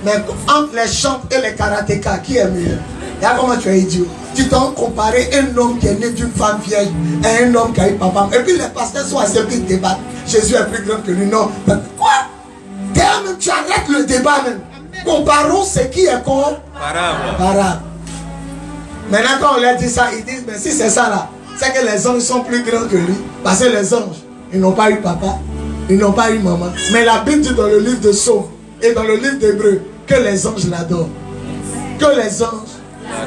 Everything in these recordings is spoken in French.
Mais entre les chantes et les karatékas, qui est meilleur? Regarde comment tu es idiot. Tu t'en compares un homme qui est né d'une femme vieille et un homme qui a eu papa. Et puis les pasteurs sont assez qui débattent. Jésus est plus grand que lui. Non. Quoi? Même tu arrêtes le débat même. Comparons ce qui est comparable. Maintenant quand on leur dit ça, ils disent, mais si c'est ça là, c'est que les anges sont plus grands que lui. Parce que les anges, ils n'ont pas eu papa, ils n'ont pas eu maman. Mais la Bible dit dans le livre de Psaume et dans le livre d'Hébreu que les anges l'adorent. Que les anges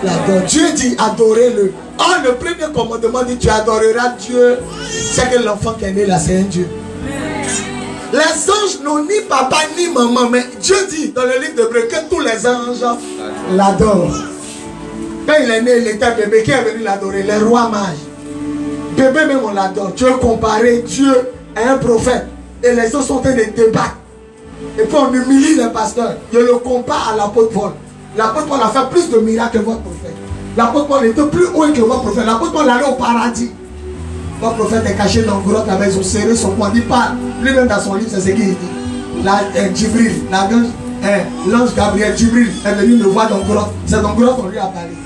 l'adorent. Dieu dit adorez-le. Oh, le premier commandement dit tu adoreras Dieu. C'est que l'enfant qui est né là, c'est un Dieu. Les anges n'ont ni papa ni maman, mais Dieu dit dans le livre d'Hébreu que tous les anges l'adorent. Quand il est né, il était bébé. Qui est venu l'adorer? Les rois mages. Bébé même on l'adore. Tu veux comparer Dieu à un prophète. Et les gens sont en train de débattre. Et puis on humilie les pasteurs. Je le compare à l'apôtre Paul. L'apôtre Paul a fait plus de miracles que votre prophète. L'apôtre Paul était plus haut que votre prophète. L'apôtre Paul allait au paradis. Votre prophète est caché dans une grotte avec son serré, son poing. Il parle. Lui-même dans son livre, c'est ce qu'il dit. Djibril, l'ange Gabriel, Djibril est venu me voir dans une grotte. C'est dans une grotte qu'on lui a parlé.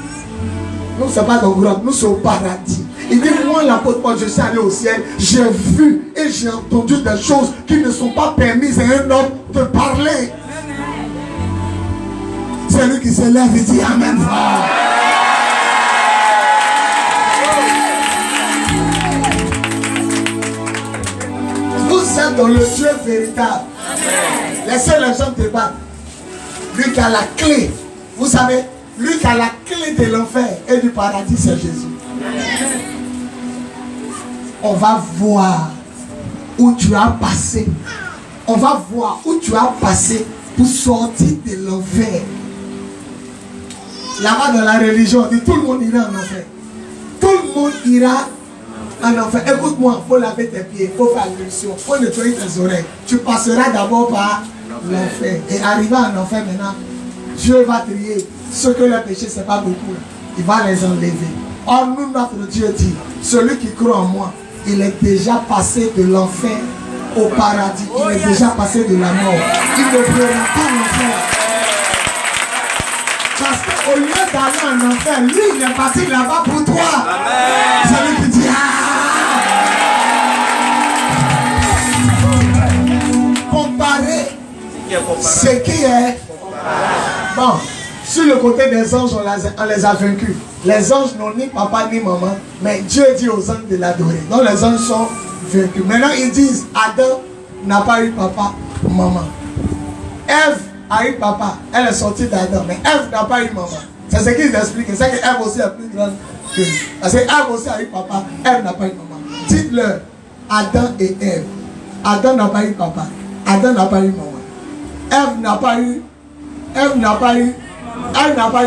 Nous, ce n'est pas dans une grotte, nous sommes au paradis. Il dit, moi, l'apôtre Paul, je suis allé au ciel, j'ai vu et j'ai entendu des choses qui ne sont pas permises à un homme de parler. C'est lui qui se lève et dit, Amen. Vous êtes dans le Dieu véritable. Laissez les gens débattre. Lui qui a la clé, vous savez, lui qui a la clé de l'enfer et du paradis, c'est Jésus. On va voir où tu as passé. On va voir où tu as passé pour sortir de l'enfer. Là-bas dans la religion, on dit tout le monde ira en enfer. Tout le monde ira en enfer. Écoute-moi, il faut laver tes pieds, il faut faire l'ablution, il faut nettoyer tes oreilles. Tu passeras d'abord par l'enfer. Et arrivé en enfer maintenant, Dieu va trier. Ce que les péchés, ce n'est pas beaucoup. Il va les enlever. Or, nous, notre Dieu dit, celui qui croit en moi, il est déjà passé de l'enfer au paradis. Il est déjà passé de la mort. Il ne verra pas l'enfer. Parce qu'au lieu d'aller en enfer, lui, il est parti là-bas pour toi. C'est lui qui dit, comparer ce qui est bon. Sur le côté des anges, on les a vaincus. Les anges n'ont ni papa ni maman, mais Dieu dit aux anges de l'adorer. Donc les anges sont vaincus. Maintenant ils disent, Adam n'a pas eu papa, maman. Ève a eu papa, elle est sortie d'Adam, mais Ève n'a pas eu maman. C'est ce qu'ils expliquent. C'est qu'Ève aussi est plus grande que lui. Parce qu'Ève aussi a eu papa, Ève n'a pas eu maman. Dites-leur, Adam et Ève. Adam n'a pas eu papa, Adam n'a pas eu maman. Ève n'a pas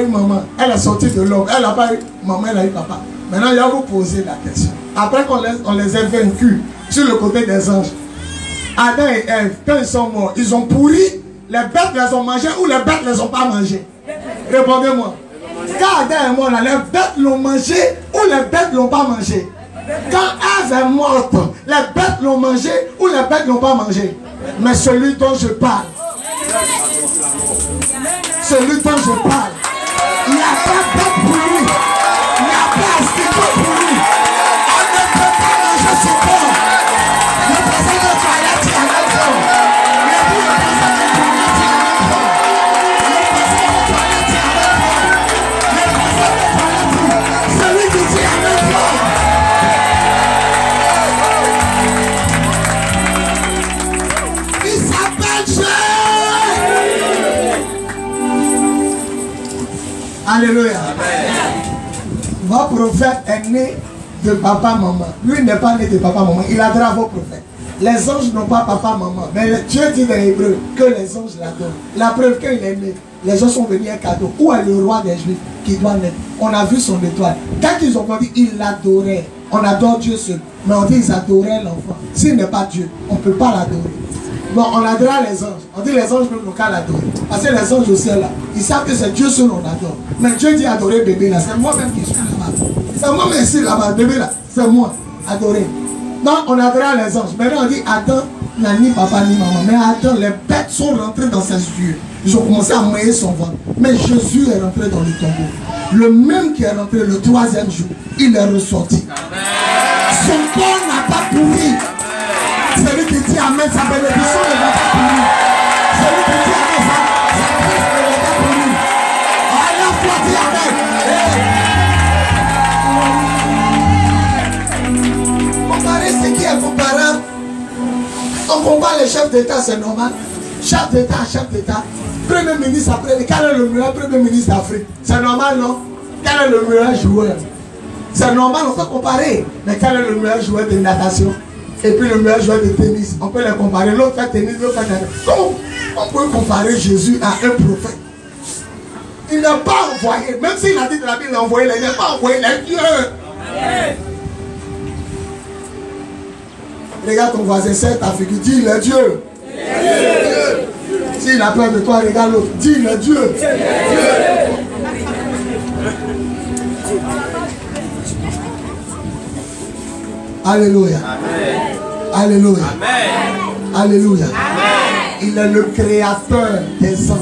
eu maman, elle est sortie de l'homme, elle n'a pas eu maman, elle a eu papa. Maintenant, il va vous poser la question. Après qu'on les ait vaincus sur le côté des anges, Adam et Ève, quand ils sont morts, ils ont pourri, les bêtes les ont mangés ou les bêtes les ont pas mangés? Répondez-moi. Quand Adam est mort, là, les bêtes l'ont mangé ou les bêtes l'ont pas mangé? Quand Ève est morte, les bêtes l'ont mangé ou les bêtes l'ont pas mangé? Mais celui dont je parle, celui dont je parle, il n'y a pas de pour lui, il n'y a pas de pour lui. On ne peut pas manger son corps. Le président de toilette est à même temps. Le président de toilette est à même temps. Le président de toilette est à même temps. Le président de toilette, celui qui dit à même temps. Il s'appelle Jésus. Alléluia. Votre prophète est né de papa-maman. Lui n'est pas né de papa-maman. Il adore vos prophètes. Les anges n'ont pas papa-maman. Mais Dieu dit dans l'Hébreu que les anges l'adorent. La preuve qu'il est né, les gens sont venus un cadeau. Où est le roi des Juifs qui doit naître? On a vu son étoile. Quand ils ont entendu, ils l'adoraient. On adore Dieu seul. Mais on dit qu'ils adoraient l'enfant. S'il n'est pas Dieu, on ne peut pas l'adorer. Bon, on adore les anges. On dit les anges n'ont qu'à l'adorer. Parce que les anges au ciel là, ils savent que c'est Dieu seul on adore. Mais Dieu dit adorer bébé là. C'est moi-même qui suis là-bas. C'est moi-même ici là-bas. Bébé là, c'est moi. Adorer. Donc on adore les anges. Maintenant on dit Adam n'a ni papa ni maman. Mais Adam, les bêtes sont rentrées dans ses yeux. Ils ont commencé à mouiller son ventre. Mais Jésus est rentré dans le tombeau. Le même qui est rentré le 3e jour, il est ressorti. Son corps n'a pas pourri. Celui qui dit Amen, sa bénédiction ne va pas pourrir. Celui qui dit Amen, sa grâce ne va pas pourrir. Alors, toi, dis Amen. Comparer ce qui est comparable. On compare les chefs d'État, c'est normal. Chef d'État, chef d'État. Premier ministre après, quel est le meilleur premier ministre d'Afrique? C'est normal, non? Quel est le meilleur joueur? C'est normal, on peut comparer. Mais quel est le meilleur joueur de natation? Et puis le meilleur joueur de tennis? On peut les comparer. L'autre fait tennis, l'autre fait natation. Donc, on peut comparer Jésus à un prophète. Il n'a pas envoyé, même s'il a dit de la Bible, il a envoyé, il n'a pas envoyé les dieux. Regarde ton voisin, c'est ta figure, dis le Dieu. S'il a peur de toi, regarde l'autre, dis le Dieu. Alléluia. Alléluia. Alléluia. Il est le créateur des anges.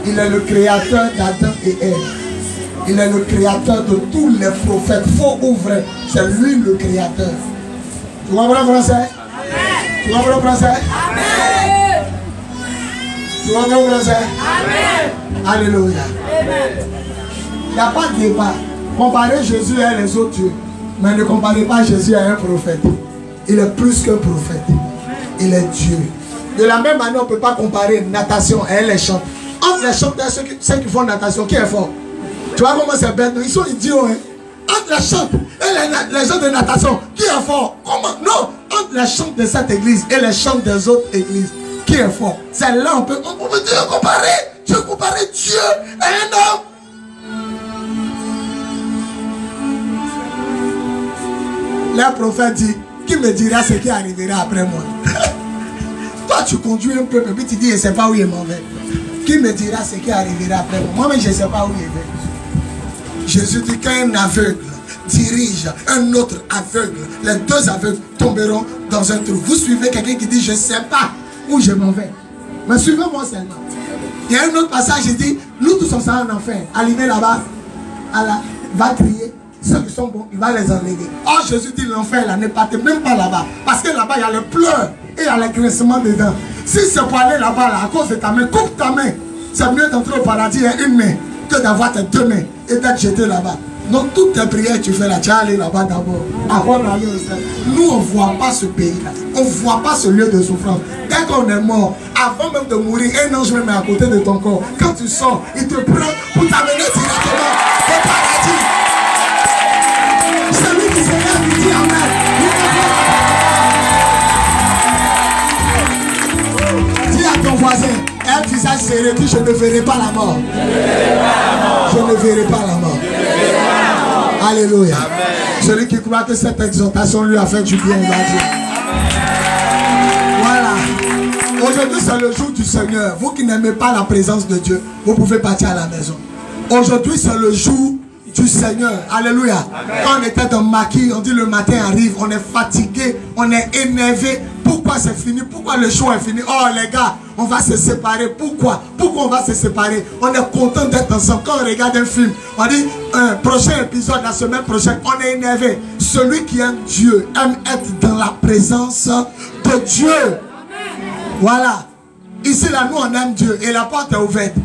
Il est le créateur d'Adam et Ève. Il est le créateur de tous les prophètes, faux ou vrais. C'est lui le créateur. Tu comprends le français? Tu comprends le français? Tu comprends le français? Alléluia. Il n'y a pas de débat. Comparez Jésus à les autres dieux. Mais ne comparez pas Jésus à un prophète. Il est plus qu'un prophète. Il est Dieu. De la même manière, on ne peut pas comparer natation et les chants. Entre les chanteurs, ceux qui font natation, qui est fort? Tu vois comment c'est bête? Ils sont idiots. Hein? Entre les chants et les gens de natation, qui est fort? Comment? Non! Entre les chants de cette église et les chants des autres églises, qui est fort? C'est là on peut dire comparer. Tu veux comparer Dieu à un homme? Le prophète dit, qui me dira ce qui arrivera après moi? Toi tu conduis un peuple et puis tu dis, je ne sais pas où il m'en va. Qui me dira ce qui arrivera après moi? Moi-même je ne sais pas où il va. Jésus dit qu'un aveugle dirige un autre aveugle. Les deux aveugles tomberont dans un trou. Vous suivez quelqu'un qui dit, je ne sais pas où je m'en vais. Mais suivez-moi seulement. Il y a un autre passage qui dit, nous tous sommes en enfer. Allumez là-bas, va crier. Ceux qui sont bons, il va les enlever. Or Jésus dit l'enfer là, ne partez même pas là-bas. Parce que là-bas, il y a le pleurs et il y a les grincements dedans. Si c'est pour aller là-bas, là, à cause de ta main, coupe ta main. C'est mieux d'entrer au paradis à une main que d'avoir tes deux mains et d'être jeté là-bas. Donc toutes tes prières tu fais là, tu vas aller là-bas d'abord. Avant d'aller au ciel. Nous, on ne voit pas ce pays-là. On ne voit pas ce lieu de souffrance. Dès qu'on est mort, avant même de mourir, un ange me met à côté de ton corps. Quand tu sors, il te prend pour t'amener directement au paradis. Celui qui se lève, il dit Amen. Dis à ton voisin, un visage serré, dis je ne verrai pas la mort. Je ne verrai pas la mort. Alléluia. Celui qui croit que cette exhortation lui a fait du bien, il va dire. Voilà. Aujourd'hui c'est le jour du Seigneur. Vous qui n'aimez pas la présence de Dieu, vous pouvez partir à la maison. Aujourd'hui c'est le jour du Seigneur. Alléluia. Amen. Quand on était dans maquis, on dit le matin arrive, on est fatigué, on est énervé. Pourquoi c'est fini? Pourquoi le show est fini? Oh les gars, on va se séparer. Pourquoi? Pourquoi on va se séparer? On est content d'être ensemble. Quand on regarde un film, on dit prochain épisode la semaine prochaine, on est énervé. Celui qui aime Dieu aime être dans la présence de Dieu. Amen. Voilà. Ici là, nous on aime Dieu et la porte est ouverte.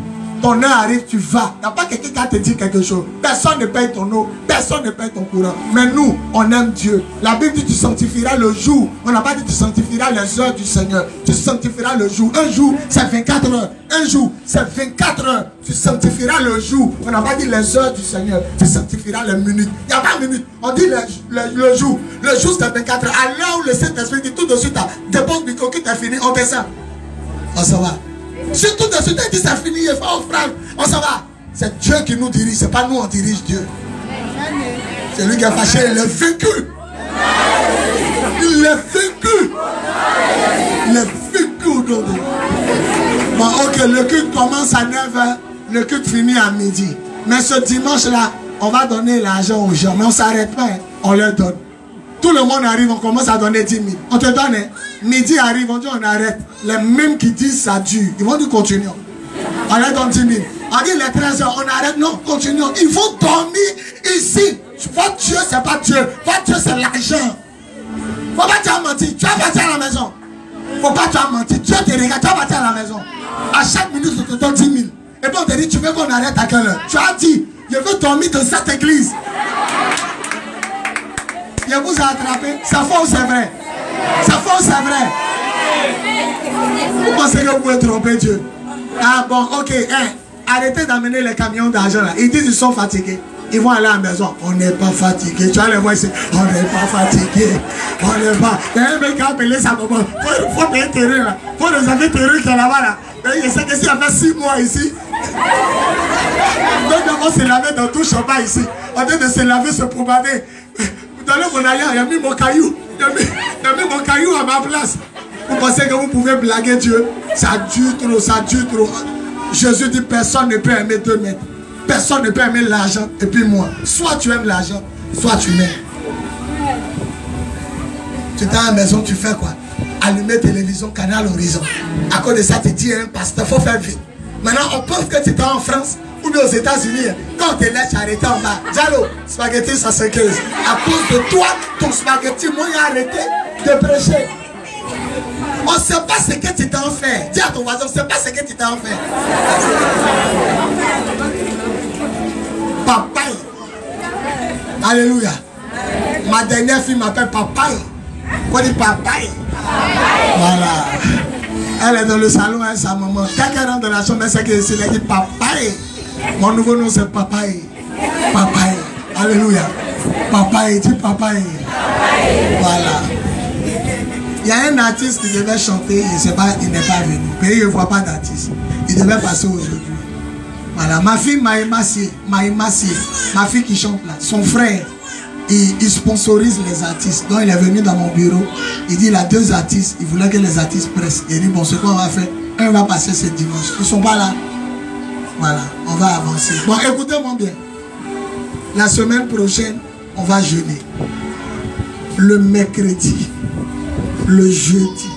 Ton heure arrive, tu vas. Il n'y a pas quelqu'un qui a te dit quelque chose. Personne ne paye ton eau. Personne ne paye ton courant. Mais nous, on aime Dieu. La Bible dit tu sanctifieras le jour. On n'a pas dit tu sanctifieras les heures du Seigneur. Tu sanctifieras le jour. Un jour, c'est 24 heures. Un jour, c'est 24 heures. Tu sanctifieras le jour. On n'a pas dit les heures du Seigneur. Tu sanctifieras les minutes. Il n'y a pas de minutes. On dit le jour. Le jour, c'est 24 heures. À l'heure où le Saint-Esprit dit tout de suite, dépose du coquille, t'as fini, on descend. On s'en va. Si tout de suite, il dit c'est fini, il fait offrande, on s'en va. C'est Dieu qui nous dirige, c'est pas nous on dirige Dieu. C'est lui qui est fâché, il est vaincu. Il est vaincu. Il est vaincu aujourd'hui. Bon, ok, le culte commence à 9h, le culte finit à midi. Mais ce dimanche-là, on va donner l'argent aux gens, mais on ne s'arrête pas, hein. On leur donne. Tout le monde arrive, on commence à donner 10 000. On te donne, hein. Midi arrive, on dit on arrête. Les mêmes qui disent ça dure, ils vont dire continuons. On donne 10 000. On dit les 13 heures, on arrête. Non, continuons. Il faut dormir ici. Votre Dieu, c'est pas Dieu. Votre Dieu, c'est l'argent. Faut pas te mentir. Tu vas partir à la maison. Faut pas te mentir. Dieu te regarde. Tu vas partir à la maison. À chaque minute, je te donne 10 000. Et puis on te dit, tu veux qu'on arrête à quelle heure? Tu as dit, je veux dormir dans cette église. Je vous ai attrapé. C'est faux ou c'est vrai? C'est faux ou c'est vrai? Vous pensez que vous pouvez tromper Dieu? Ah bon, ok. Arrêtez d'amener les camions d'argent là. Ils disent qu'ils sont fatigués. Ils vont aller à la maison. On n'est pas fatigué. Tu vas les voir ici. On n'est pas fatigué. On n'est pas. Il y a un mec qui a appelé sa maman. Faut payer terrain là. Faut les avoir terrain qui est là-bas là. Je sais que s'il y a fait 6 mois ici. Donc on se laver dans tout champagne ici. En train de se laver, se promener. Dans le mon alliance, il a mis mon caillou. Il a mis mon caillou à ma place. Vous pensez que vous pouvez blaguer Dieu? Ça dure trop, ça dure trop. Jésus dit personne ne peut aimer 2 mètres. Personne ne peut aimer l'argent et puis moi. Soit tu aimes l'argent, soit tu m'aimes. Tu es à la maison, tu fais quoi? Allumer télévision, canal Horizon. À cause de ça, tu dis un pasteur, il faut faire vite. Maintenant, on pense que tu es en France ou bien aux États-Unis. Quand on te laisse arrêter en bas, Diallo, spaghetti 115. À cause de toi, ton spaghetti, moi, il a arrêté de prêcher. On ne sait pas ce que tu t'en fais. Dis à ton voisin, on ne sait pas ce que tu t'en fais. Papaye. Alléluia. Ma dernière fille m'appelle Papaye. On dit Papaye. Voilà. Elle est dans le salon avec sa maman. Quand elle rentre dans la chambre, elle sait que c'est elle dit Papaye. Mon nouveau nom c'est Papaye. Papaye. Alléluia. Papaye, dis Papaye. Voilà. Il y a un artiste qui devait chanter, il n'est pas venu. Mais il ne voit pas d'artiste. Il devait passer aujourd'hui. Voilà, ma fille m'a émacié. Ma fille qui chante là, son frère, il sponsorise les artistes. Donc il est venu dans mon bureau. Il dit il a 2 artistes. Il voulait que les artistes pressent. Il dit bon, ce qu'on va faire, un va passer ce dimanche. Ils ne sont pas là. Voilà, on va avancer. Bon, écoutez-moi bien. La semaine prochaine, on va jeûner. Le mercredi, le jeudi,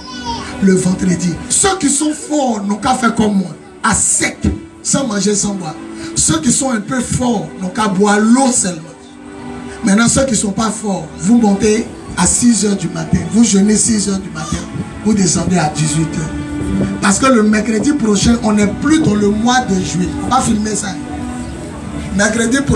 le vendredi. Ceux qui sont forts n'ont qu'à faire comme moi, à sec, sans manger, sans boire. Ceux qui sont un peu forts n'ont qu'à boire l'eau seulement. Maintenant, ceux qui ne sont pas forts, vous montez à 6 h du matin. Vous jeûnez 6 h du matin. Vous descendez à 18 h. Parce que le mercredi prochain, on n'est plus dans le mois de juillet. On va filmer ça. Mercredi prochain.